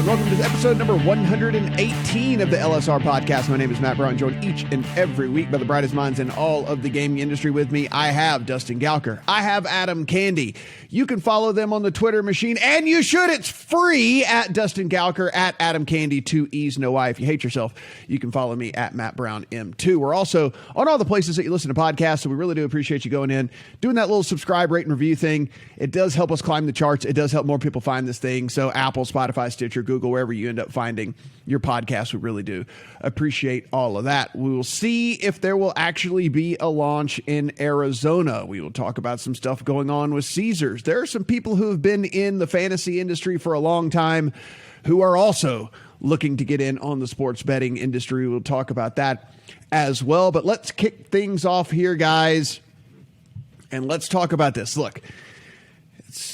and welcome to episode number 118 of the LSR podcast. My name is Matt Brown, joined each and every week by the brightest minds in all of the gaming industry. With me, I have Dustin Gowker. I have Adam Candy. You can follow them on the Twitter machine, and you should. It's free at Dustin Gowker, at Adam Candy, 2 E's, no I. If you hate yourself, you can follow me at Matt Brown M2. We're also on all the places that you listen to podcasts, so we really do appreciate you going in, doing that little subscribe, rate, and review thing. It does help us climb the charts. It does help more people find this thing. So Apple, Spotify, Stitcher, Google, wherever you end up finding your podcast, we really do appreciate all of that. We will see if there will actually be a launch in Arizona. We will talk about some stuff going on with Caesars. There are some people who have been in the fantasy industry for a long time who are also looking to get in on the sports betting industry. We'll talk about that as well. But let's kick things off here, guys, and let's talk about this. Look,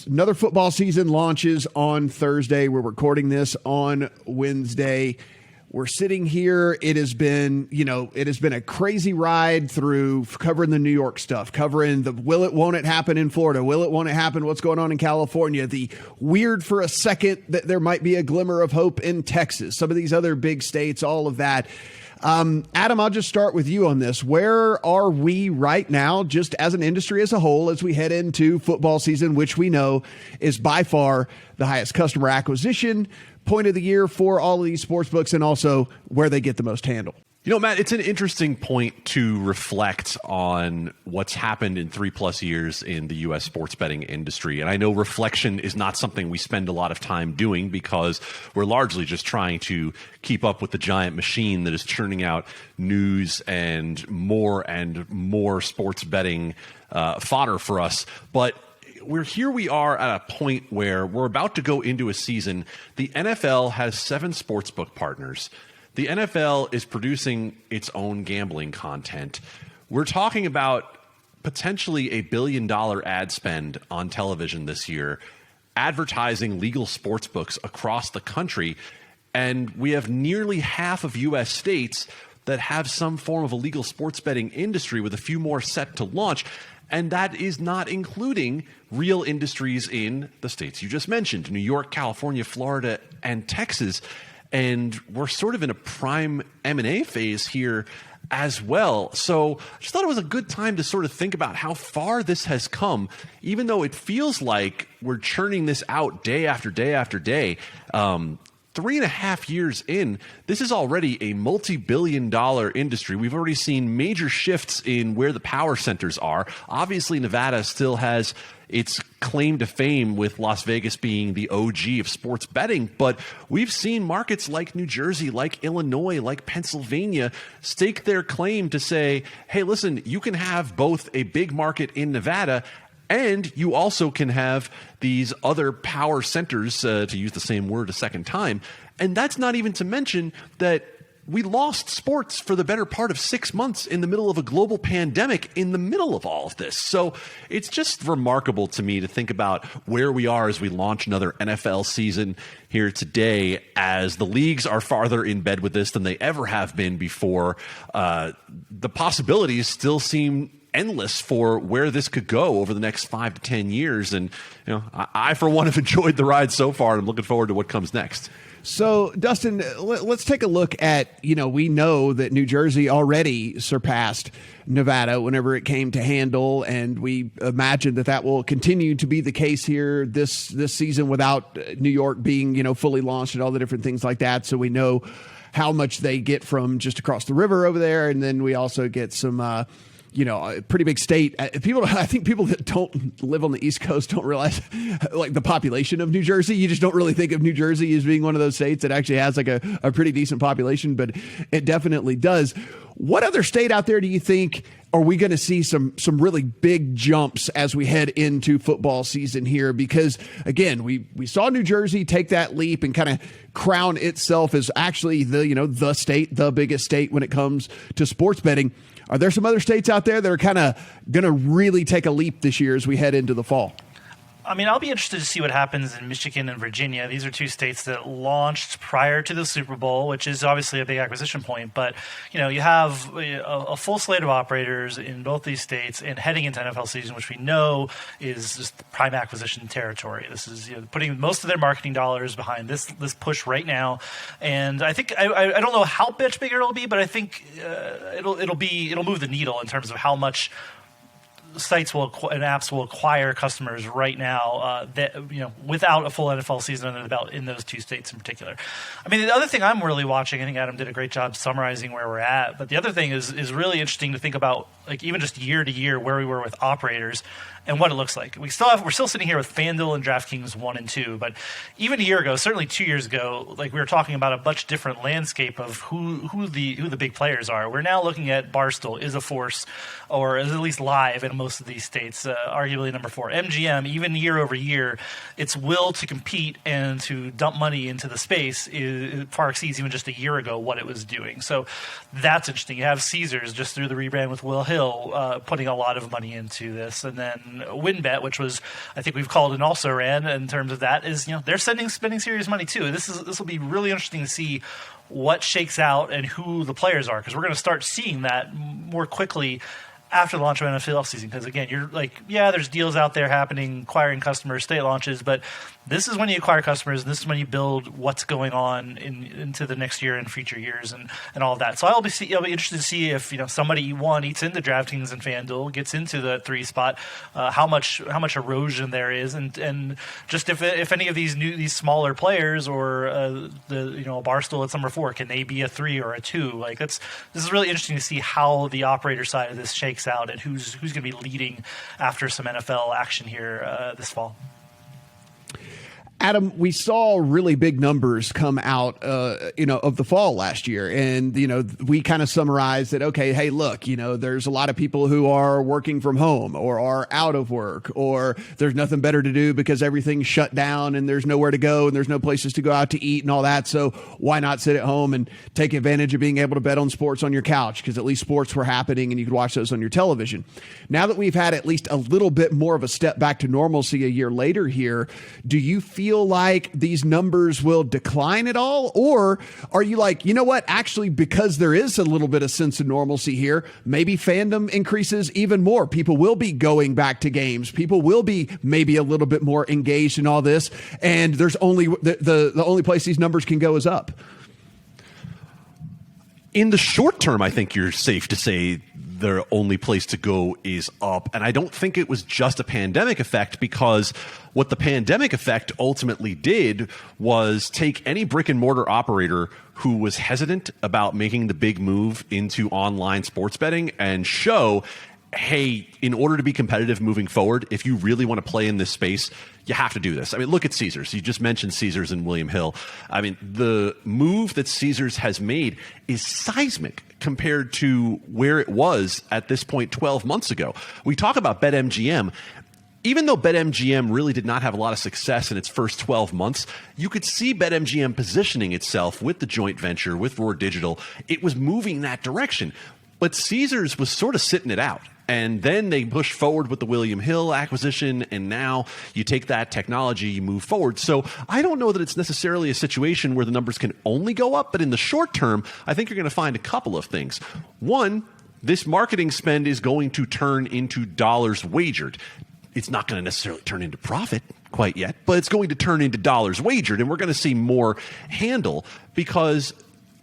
another football season launches on Thursday. We're recording this on Wednesday. We're sitting here. It has been a crazy ride through covering the New York stuff, covering the will it, won't it happen in Florida? Will it, won't it happen? What's going on in California? The weird for a second that there might be a glimmer of hope in Texas, some of these other big states, all of that. Adam, I'll just start with you on this. Where are we right now, just as an industry as a whole, as we head into football season, which we know is by far the highest customer acquisition point of the year for all of these sports books, and also where they get the most handle? You know, Matt, it's an interesting point to reflect on what's happened in 3+ years in the U.S. sports betting industry. And I know reflection is not something we spend a lot of time doing because we're largely just trying to keep up with the giant machine that is churning out news and more sports betting fodder for us. But we are at a point where we're about to go into a season. The NFL has 7 sportsbook partners. The NFL is producing its own gambling content. We're talking about potentially $1 billion ad spend on television this year, advertising legal sports books across the country. And we have nearly half of U.S. states that have some form of a legal sports betting industry, with a few more set to launch. And that is not including real industries in the states you just mentioned, New York, California, Florida, and Texas. And we're sort of in a prime M&A phase here as well. So I just thought it was a good time to sort of think about how far this has come, even though it feels like we're churning this out day after day after day. 3.5 years in, this is already a multi-billion-dollar industry. We've already seen major shifts in where the power centers are. Obviously, Nevada still has its claim to fame, with Las Vegas being the OG of sports betting. But we've seen markets like New Jersey, like Illinois, like Pennsylvania stake their claim to say, hey, listen, you can have both a big market in Nevada, and you also can have these other power centers, to use the same word a second time. And that's not even to mention that we lost sports for the better part of 6 months in the middle of a global pandemic in the middle of all of this. So it's just remarkable to me to think about where we are as we launch another NFL season here today, as the leagues are farther in bed with this than they ever have been before. The possibilities still seem endless for where this could go over the next 5 to 10 years. And, you know, I for one have enjoyed the ride so far, and I'm looking forward to what comes next. So, Dustin, let's take a look at, we know that New Jersey already surpassed Nevada whenever it came to handle, and we imagine that will continue to be the case here this season without New York being, fully launched and all the different things like that. So we know how much they get from just across the river over there, and then we also get some a pretty big state. I think people that don't live on the East Coast don't realize like the population of New Jersey. You just don't really think of New Jersey as being one of those states that actually has like a pretty decent population, but it definitely does. What other state out there do you think are we going to see some really big jumps as we head into football season here? Because again, we saw New Jersey take that leap and kind of crown itself as actually the state, the biggest state when it comes to sports betting. Are there some other states out there that are kind of going to really take a leap this year as we head into the fall? I mean, I'll be interested to see what happens in Michigan and Virginia. These are two states that launched prior to the Super Bowl, which is obviously a big acquisition point. But, you have a full slate of operators in both these states and heading into NFL season, which we know is just prime acquisition territory. This is putting most of their marketing dollars behind this push right now. And I think I don't know how much bigger it'll be, but I think it'll move the needle in terms of how much sites and apps will acquire customers right now that without a full NFL season under the belt in those two states in particular. I mean, the other thing I'm really watching, I think Adam did a great job summarizing where we're at, but the other thing is really interesting to think about, like even just year to year where we were with operators and what it looks like. We're still sitting here with FanDuel and DraftKings 1 and 2, but even a year ago, certainly 2 years ago, like we were talking about a much different landscape of who the big players are. We're now looking at Barstool is a force, or is at least live in most of these states, arguably number 4. MGM, even year over year, its will to compete and to dump money into the space far exceeds even just a year ago what it was doing. So that's interesting. You have Caesars just through the rebrand with Will Hill putting a lot of money into this, and then WinBet, which was, I think we've called an also ran in terms of that, is they're spending serious money too. This will be really interesting to see what shakes out and who the players are, because we're going to start seeing that more quickly after the launch of NFL season. Because again, you're like, there's deals out there happening, acquiring customers, state launches, but this is when you acquire customers, and this is when you build what's going on into the next year and future years and all of that. So I'll be interested to see if somebody eats into DraftKings and FanDuel, gets into the 3 spot, how much erosion there is, and just if any of these smaller players or Barstool at number 4, can they be a 3 or a 2? Like this is really interesting to see how the operator side of this shakes out and who's going to be leading after some NFL action here this fall. Adam, we saw really big numbers come out, of the fall last year. And, we kind of summarized that, okay, hey, look, there's a lot of people who are working from home or are out of work, or there's nothing better to do because everything's shut down and there's nowhere to go and there's no places to go out to eat and all that. So why not sit at home and take advantage of being able to bet on sports on your couch? Because at least sports were happening and you could watch those on your television. Now that we've had at least a little bit more of a step back to normalcy a year later here, do you feel like these numbers will decline at all? Or are you like, what, actually, because there is a little bit of sense of normalcy here, maybe fandom increases even more. People will be going back to games. People will be maybe a little bit more engaged in all this. And there's only the only place these numbers can go is up. In the short term, I think you're safe to say the only place to go is up. And I don't think it was just a pandemic effect, because what the pandemic effect ultimately did was take any brick and mortar operator who was hesitant about making the big move into online sports betting and show, hey, in order to be competitive moving forward, if you really want to play in this space, you have to do this. I mean, look at Caesars. You just mentioned Caesars and William Hill. I mean, the move that Caesars has made is seismic compared to where it was at this point 12 months ago. We talk about BetMGM. Even though BetMGM really did not have a lot of success in its first 12 months, you could see BetMGM positioning itself with the joint venture, with Roar Digital. It was moving that direction. But Caesars was sort of sitting it out. And then they pushed forward with the William Hill acquisition, and now you take that technology, you move forward. So I don't know that it's necessarily a situation where the numbers can only go up, but in the short term, I think you're going to find a couple of things. One, this marketing spend is going to turn into dollars wagered. It's not going to necessarily turn into profit quite yet, but it's going to turn into dollars wagered, and we're going to see more handle because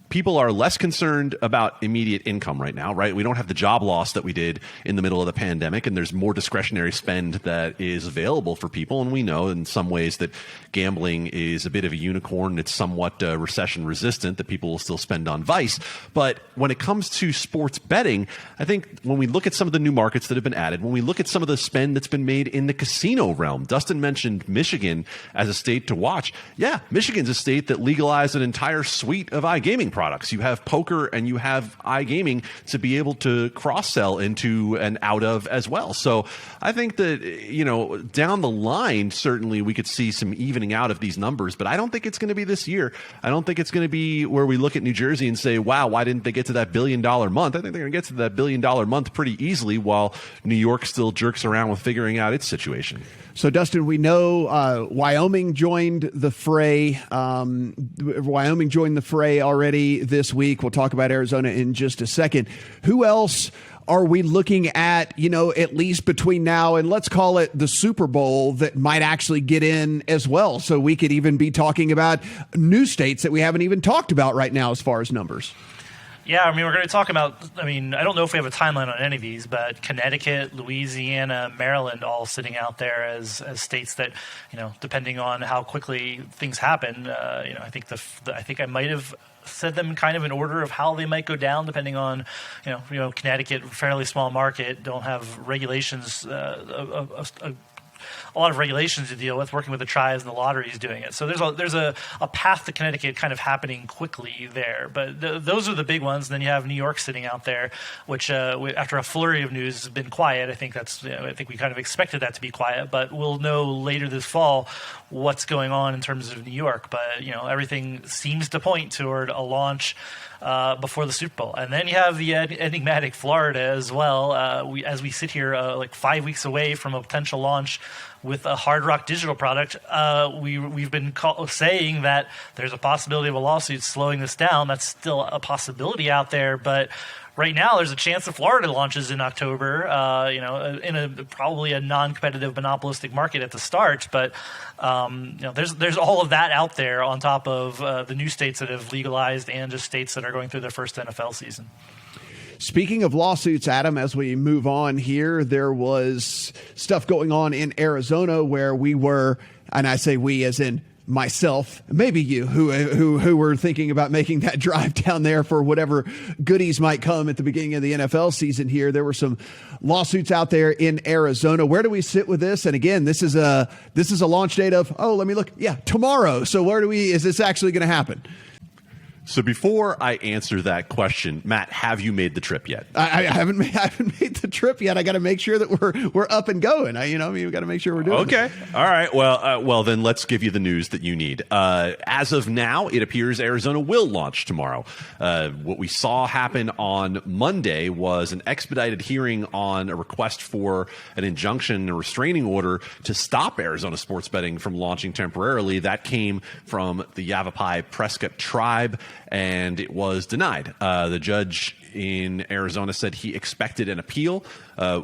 people are less concerned about immediate income right now, right? We don't have the job loss that we did in the middle of the pandemic, and there's more discretionary spend that is available for people. And we know in some ways that gambling is a bit of a unicorn. It's somewhat recession resistant, that people will still spend on vice. But when it comes to sports betting, I think when we look at some of the new markets that have been added, when we look at some of the spend that's been made in the casino realm, Dustin mentioned Michigan as a state to watch. Yeah, Michigan's a state that legalized an entire suite of iGaming products. You have poker and you have iGaming to be able to cross-sell into and out of as well. So I think that, down the line, certainly we could see some evening out of these numbers, but I don't think it's going to be this year. I don't think it's going to be where we look at New Jersey and say, wow, why didn't they get to that $1 billion month? I think they're going to get to that $1 billion month pretty easily, while New York still jerks around with figuring out its situation. So, Dustin, we know Wyoming joined the fray. Wyoming joined the fray already this week. We'll talk about Arizona in just a second. Who else are we looking at, at least between now and let's call it the Super Bowl, that might actually get in as well? So we could even be talking about new states that we haven't even talked about right now as far as numbers. Yeah, we're going to talk about, I don't know if we have a timeline on any of these, but Connecticut, Louisiana, Maryland, all sitting out there as states that, depending on how quickly things happen, I think I might have said them kind of in order of how they might go down, depending on, Connecticut, fairly small market, don't have regulations, a lot of regulations to deal with, working with the tribes and the lotteries doing it. So there's a path to Connecticut kind of happening quickly there. But those are the big ones. And then you have New York sitting out there, which after a flurry of news has been quiet. I think I think we kind of expected that to be quiet, but we'll know later this fall what's going on in terms of New York. But everything seems to point toward a launch before the Super Bowl. And then you have the enigmatic Florida as well. As we sit here like 5 weeks away from a potential launch with a Hard Rock digital product, we've been saying that there's a possibility of a lawsuit slowing this down. That's still a possibility out there, but right now there's a chance that Florida launches in October, in probably a non-competitive monopolistic market at the start. But there's all of that out there on top of the new states that have legalized and just states that are going through their first NFL season. Speaking of lawsuits, Adam, as we move on here, there was stuff going on in Arizona where we were, and I say we as in myself, maybe you, who were thinking about making that drive down there for whatever goodies might come at the beginning of the NFL season here. There were some lawsuits out there in Arizona. Where do we sit with this? And again, this is a launch date of, let me look. Yeah, tomorrow. So is this actually going to happen? So before I answer that question, Matt, have you made the trip yet? I haven't made the trip yet. I got to make sure that we're up and going. We got to make sure we're doing okay. it. All right. Well, then let's give you the news that you need. As of now, it appears Arizona will launch tomorrow. What we saw happen on Monday was an expedited hearing on a request for an injunction, a restraining order to stop Arizona sports betting from launching temporarily. That came from the Yavapai Prescott tribe, and it was denied. The judge in Arizona said he expected an appeal.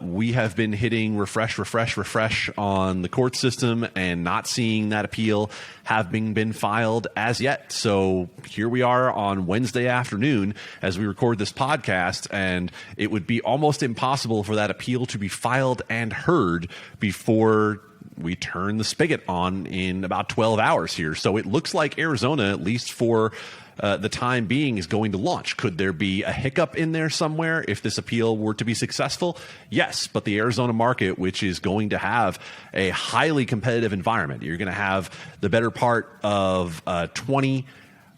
We have been hitting refresh on the court system and not seeing that appeal having been filed as yet. So here we are on Wednesday afternoon as we record this podcast, and it would be almost impossible for that appeal to be filed and heard before we turn the spigot on in about 12 hours here. So it looks like Arizona, at least for the time being, is going to launch. Could there be a hiccup in there somewhere if this appeal were to be successful? Yes, but the Arizona market, which is going to have a highly competitive environment, you're going to have the better part of 20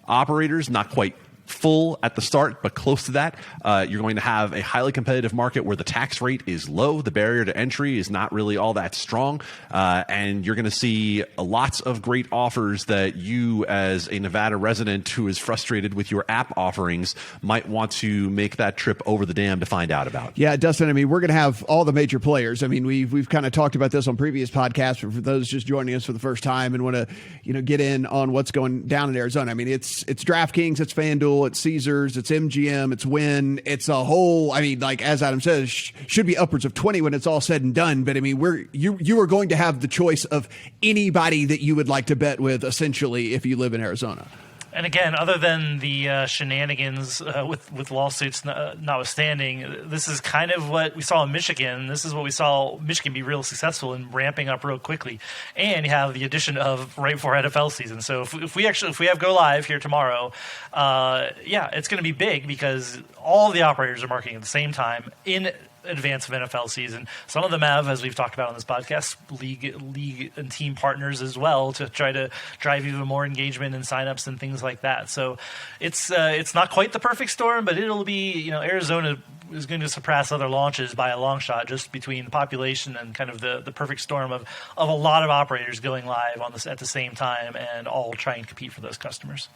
operators, not quite full at the start, but close to that. You're going to have a highly competitive market where the tax rate is low. The barrier to entry is not really all that strong. And you're going to see lots of great offers that you, as a Nevada resident who is frustrated with your app offerings, might want to make that trip over the dam to find out about. Yeah, Dustin, we're going to have all the major players. We've kind of talked about this on previous podcasts, but for those just joining us for the first time and want to, get in on what's going down in Arizona. It's DraftKings, it's FanDuel, it's Caesars, it's MGM, it's Wynn, it's a whole, as Adam says, should be upwards of 20 when it's all said and done. But you are going to have the choice of anybody that you would like to bet with, essentially, if you live in Arizona. And again, other than the shenanigans with lawsuits notwithstanding, this is kind of what we saw in Michigan. This is what we saw Michigan be real successful in ramping up real quickly. And you have the addition of right before NFL season. So if we have go live here tomorrow, it's going to be big because all the operators are marketing at the same time in advance of NFL season. Some of them have, as we've talked about on this podcast, league and team partners as well to try to drive even more engagement and signups and things like that. So it's not quite the perfect storm, but it'll be, Arizona is going to surpass other launches by a long shot, just between the population and kind of the perfect storm of a lot of operators going live on this at the same time and all trying to compete for those customers.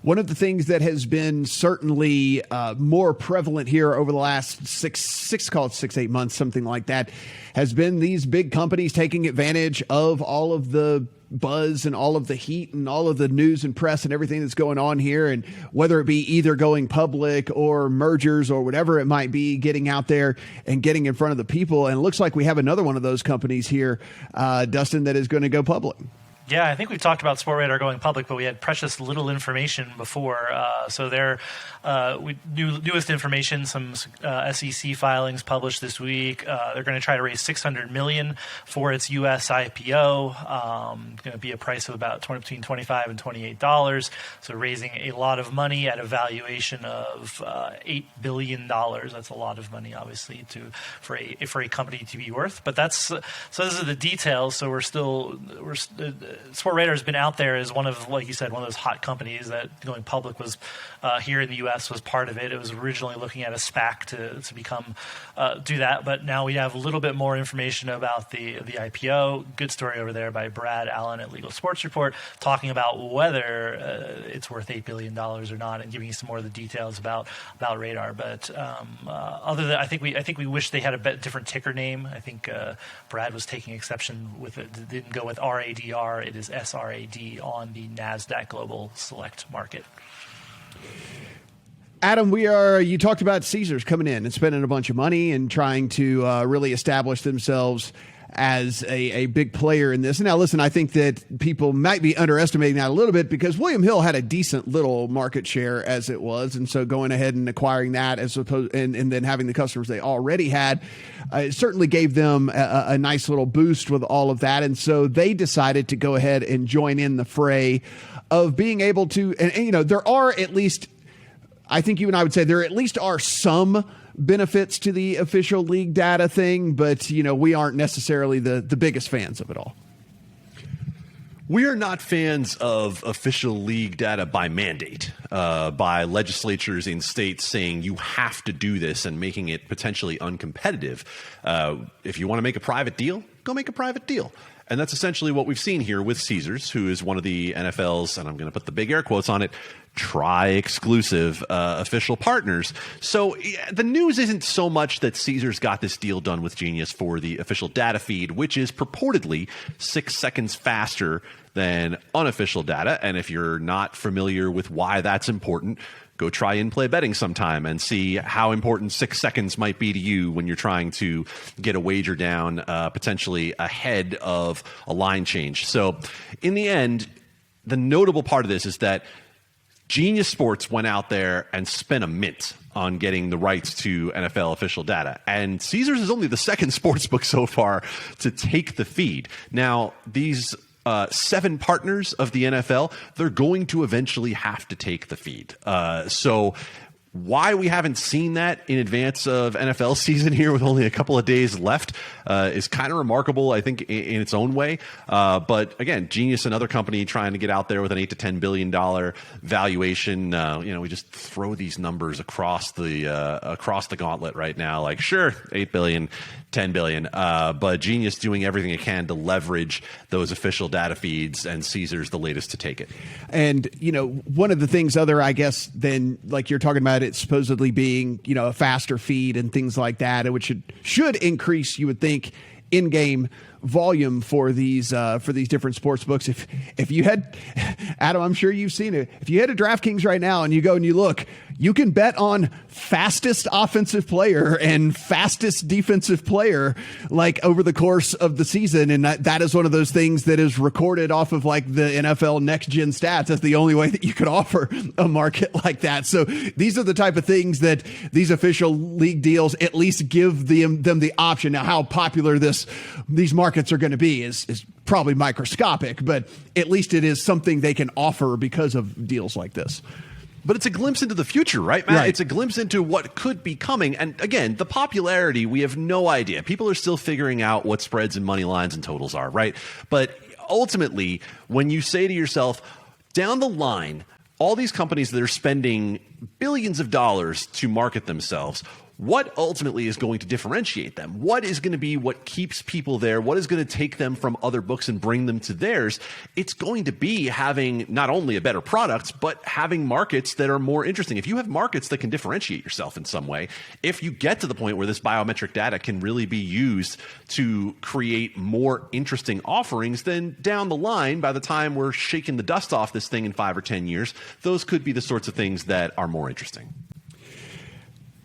One of the things that has been certainly more prevalent here over the last 6-8 months, something like that, has been these big companies taking advantage of all of the buzz and all of the heat and all of the news and press and everything that's going on here. And whether it be either going public or mergers or whatever it might be, getting out there and getting in front of the people. And it looks like we have another one of those companies here, Dustin, that is going to go public. Yeah, I think we've talked about Sportradar going public, but we had precious little information before. So their newest information, some SEC filings published this week. They're going to try to raise $600 million for its U.S. IPO. Going to be a price of about between $25 and $28. So raising a lot of money at a valuation of $8 billion. That's a lot of money, obviously, for a company to be worth. But so those are the details. So Sportradar has been out there as one of, like you said, one of those hot companies that going public was here in the U.S. was part of it. It was originally looking at a SPAC to become do that, but now we have a little bit more information about the IPO. Good story over there by Brad Allen at Legal Sports Report, talking about whether it's worth $8 billion or not, and giving you some more of the details about Radar. But other than, I think we wish they had a bit different ticker name. I think Brad was taking exception with it. Didn't go with RADR. It is SRAD on the Nasdaq Global Select Market. Adam, you talked about Caesars coming in and spending a bunch of money and trying to really establish themselves as a big player in this. And now, listen, I think that people might be underestimating that a little bit because William Hill had a decent little market share as it was. And so going ahead and acquiring that as opposed and then having the customers they already had, it certainly gave them a nice little boost with all of that. And so they decided to go ahead and join in the fray of being able to, and there are at least, I think you and I would say there at least are some benefits to the official league data thing, but we aren't necessarily the biggest fans of it all. We are not fans of official league data by mandate, by legislatures in states saying you have to do this and making it potentially uncompetitive. If you want to make a private deal, go make a private deal. And that's essentially what we've seen here with Caesars, who is one of the NFL's, and I'm going to put the big air quotes on it, exclusive official partners. So the news isn't so much that Caesars got this deal done with Genius for the official data feed, which is purportedly 6 seconds faster than unofficial data. And if you're not familiar with why that's important, go try in-play betting sometime and see how important 6 seconds might be to you when you're trying to get a wager down potentially ahead of a line change. So in the end, the notable part of this is that Genius Sports went out there and spent a mint on getting the rights to NFL official data. And Caesars is only the second sportsbook so far to take the feed. Now, these 7 partners of the NFL, they're going to eventually have to take the feed. So why we haven't seen that in advance of NFL season here with only a couple of days left is kind of remarkable, I think, in its own way. But again, Genius, another company trying to get out there with an $8 to $10 billion valuation. We just throw these numbers across the gauntlet right now. Like, sure, 8 billion, 10 billion, but Genius doing everything it can to leverage those official data feeds, and Caesars the latest to take it. And one of the things I guess than like you're talking about it supposedly being a faster feed and things like that, which should increase, you would think, in-game volume for these different sports books. If you had, Adam, I'm sure you've seen it. If you had a DraftKings right now and you go and you look, you can bet on fastest offensive player and fastest defensive player like over the course of the season. And that is one of those things that is recorded off of like the NFL next gen stats. That's the only way that you could offer a market like that. So these are the type of things that these official league deals at least give them the option. Now, how popular these markets are going to be is probably microscopic, but at least it is something they can offer because of deals like this. But it's a glimpse into the future, right, Matt? Right. It's a glimpse into what could be coming. And again, the popularity, we have no idea. People are still figuring out what spreads and money lines and totals are, right? But ultimately, when you say to yourself, down the line, all these companies that are spending billions of dollars to market themselves, what ultimately is going to differentiate them? What is going to be what keeps people there? What is going to take them from other books and bring them to theirs? It's going to be having not only a better product, but having markets that are more interesting. If you have markets that can differentiate yourself in some way, if you get to the point where this biometric data can really be used to create more interesting offerings, then down the line, by the time we're shaking the dust off this thing in 5 or 10 years, those could be the sorts of things that are more interesting.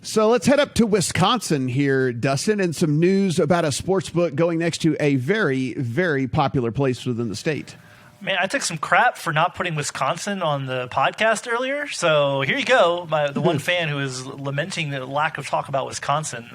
So let's head up to Wisconsin here, Dustin, and some news about a sportsbook going next to a very, very popular place within the state. Man, I took some crap for not putting Wisconsin on the podcast earlier. So here you go, the one fan who is lamenting the lack of talk about Wisconsin.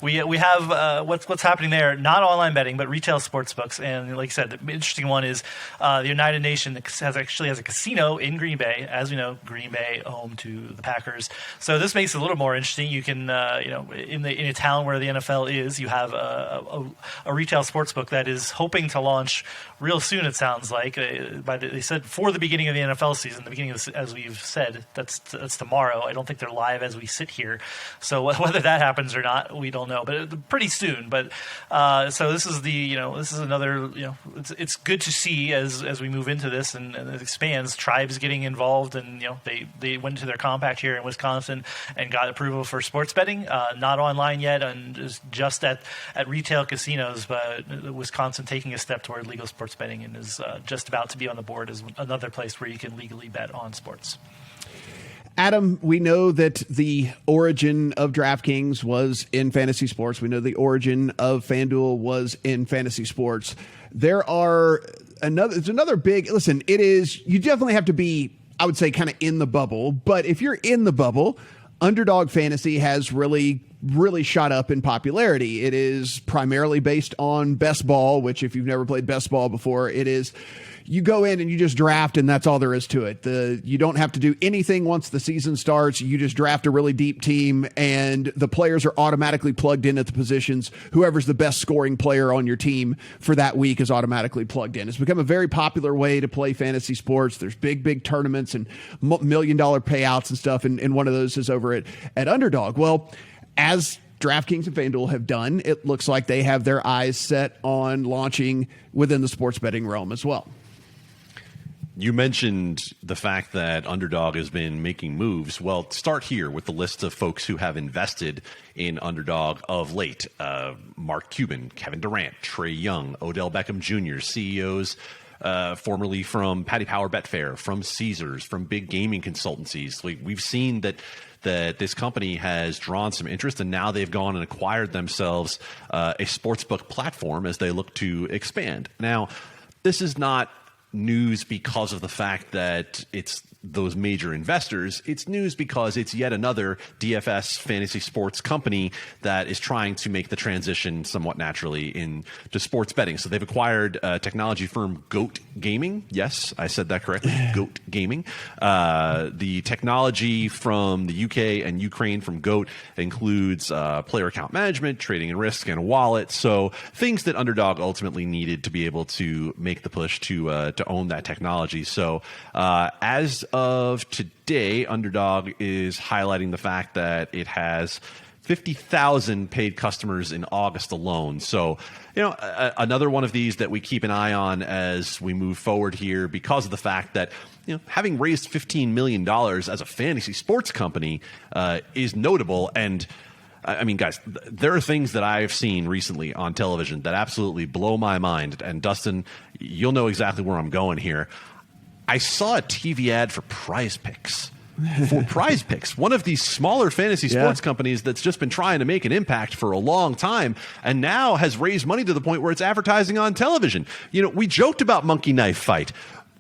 We have what's happening there, not online betting, but retail sports books. And like I said, the interesting one is the United Nations has a casino in Green Bay. As we know, Green Bay home to the Packers. So this makes it a little more interesting. You can in a town where the NFL is, you have a retail sports book that is hoping to launch real soon. It sounds like. They said for the beginning of the NFL season, the beginning of, as we've said, that's tomorrow. I don't think they're live as we sit here, so whether that happens or not, we don't know. But pretty soon. But so this is this is another it's good to see as we move into this and it expands. Tribes getting involved, and they went to their compact here in Wisconsin and got approval for sports betting, not online yet, and just at retail casinos. But Wisconsin taking a step toward legal sports betting and is just about to be on the board as another place where you can legally bet on sports. Adam, we know that the origin of DraftKings was in fantasy sports. We know the origin of FanDuel was in fantasy sports. There's another big, listen, you definitely have to be, I would say, kind of in the bubble. But if you're in the bubble, Underdog Fantasy has really shot up in popularity. It is primarily based on best ball, which if you've never played best ball before, it is you go in and you just draft and that's all there is to it. You don't have to do anything once the season starts. You just draft a really deep team and the players are automatically plugged in at the positions. Whoever's the best scoring player on your team for that week is automatically plugged in. It's become a very popular way to play fantasy sports. There's big tournaments and $1 million payouts and stuff. And one of those is over at Underdog. Well, as DraftKings and FanDuel have done, it looks like they have their eyes set on launching within the sports betting realm as well. You mentioned the fact that Underdog has been making moves. Well, start here with the list of folks who have invested in Underdog of late. Mark Cuban, Kevin Durant, Trae Young, Odell Beckham Jr., CEOs formerly from Paddy Power Betfair, from Caesars, from big gaming consultancies. We've seen that this company has drawn some interest, and now they've gone and acquired themselves a sportsbook platform as they look to expand. Now, this is not news because of the fact that it's those major investors. It's news because it's yet another DFS fantasy sports company that is trying to make the transition somewhat naturally into sports betting. So they've acquired technology firm Goat Gaming. Yes, I said that correctly. Goat Gaming. The technology from the UK and Ukraine from Goat includes player account management, trading and risk, and a wallet. So things that Underdog ultimately needed to be able to make the push to own that technology. So as of today, Underdog is highlighting the fact that it has 50,000 paid customers in August alone. So, another one of these that we keep an eye on as we move forward here because of the fact that, having raised $15 million as a fantasy sports company is notable. And I mean, guys, there are things that I've seen recently on television that absolutely blow my mind. And Dustin, you'll know exactly where I'm going here. I saw a TV ad for Prize Picks. For Prize Picks, one of these smaller fantasy sports companies that's just been trying to make an impact for a long time and now has raised money to the point where it's advertising on television. We joked about Monkey Knife Fight.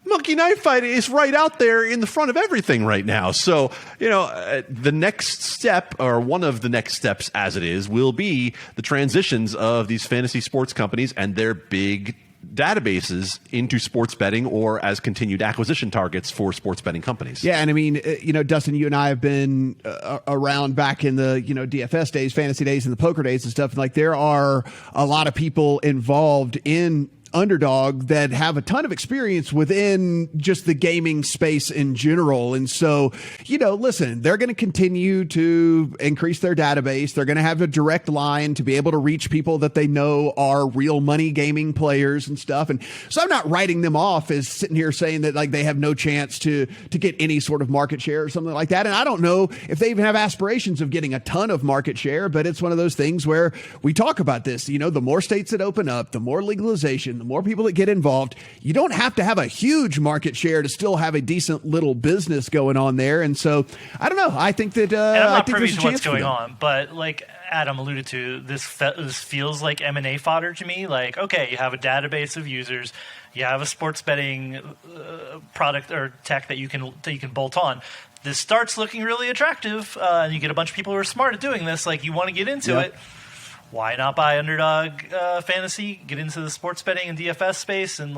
Monkey Knife Fight is right out there in the front of everything right now. So, the next step, or one of the next steps as it is, will be the transitions of these fantasy sports companies and their big databases into sports betting or as continued acquisition targets for sports betting companies. Yeah, and I mean, Dustin, you and I have been around back in the, DFS days, fantasy days, and the poker days and stuff. And like, there are a lot of people involved in Underdog that have a ton of experience within just the gaming space in general. And so, listen, they're going to continue to increase their database. They're going to have a direct line to be able to reach people that they know are real money gaming players and stuff. And so I'm not writing them off as sitting here saying that like they have no chance to get any sort of market share or something like that. And I don't know if they even have aspirations of getting a ton of market share, but it's one of those things where we talk about this, the more states that open up, the more legalization, the more people that get involved. You don't have to have a huge market share to still have a decent little business going on there. And so, I don't know. I think that and I'm not privy there's a to chance what's going on, but like Adam alluded to, this feels like M&A fodder to me. Like, okay, you have a database of users, you have a sports betting product or tech that you can bolt on. This starts looking really attractive, and you get a bunch of people who are smart at doing this. Like, you want to get into it. Why not buy Underdog Fantasy, get into the sports betting and DFS space? And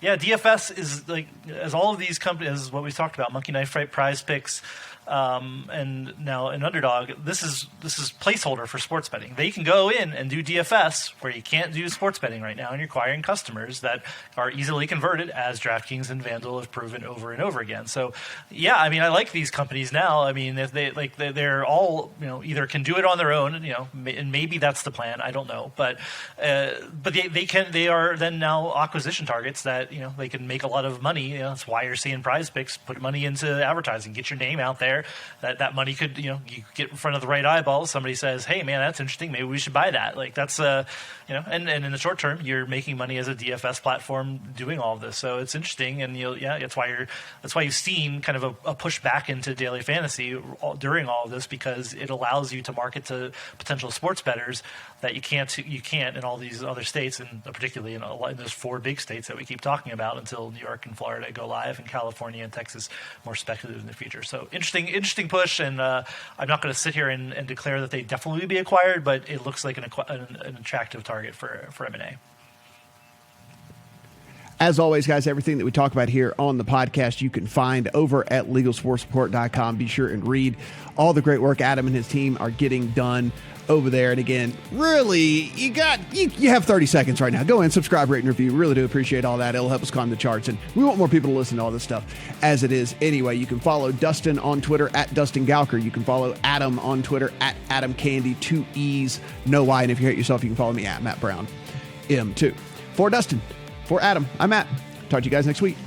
DFS is like, as all of these companies, what we talked about, Monkey Knife Fight, Prize Picks, and now an Underdog, this is placeholder for sports betting. They can go in and do DFS where you can't do sports betting right now, and you're acquiring customers that are easily converted, as DraftKings and FanDuel have proven over and over again. So, yeah, I mean, I like these companies now. I mean, if they're all either can do it on their own, and maybe that's the plan. I don't know, but they are then now acquisition targets that they can make a lot of money. That's why you're seeing Prize Picks put money into advertising, get your name out there. That money could, you get in front of the right eyeballs. Somebody says, "Hey, man, that's interesting. Maybe we should buy that." Like, that's and in the short term, you're making money as a DFS platform doing all of this. So it's interesting, and that's why you've seen kind of a push back into daily fantasy during all of this, because it allows you to market to potential sports bettors that you can't in all these other states, and particularly in those 4 big states that we keep talking about until New York and Florida go live, and California and Texas more speculative in the future. So interesting push, and I'm not going to sit here and declare that they definitely be acquired, but it looks like an attractive target for M&A. As always, guys, everything that we talk about here on the podcast, you can find over at LegalSportsReport.com. Be sure and read all the great work Adam and his team are getting done over there. And again, really, you have 30 seconds right now. Go in, subscribe, rate, and review. Really do appreciate all that. It'll help us climb the charts, and we want more people to listen to all this stuff as it is. Anyway, you can follow Dustin on Twitter at Dustin Gowker. You can follow Adam on Twitter at Adam Candy, 2 E's, no Y. And if you hate yourself, you can follow me at Matt Brown M2. For Dustin, for Adam, I'm Matt. Talk to you guys next week.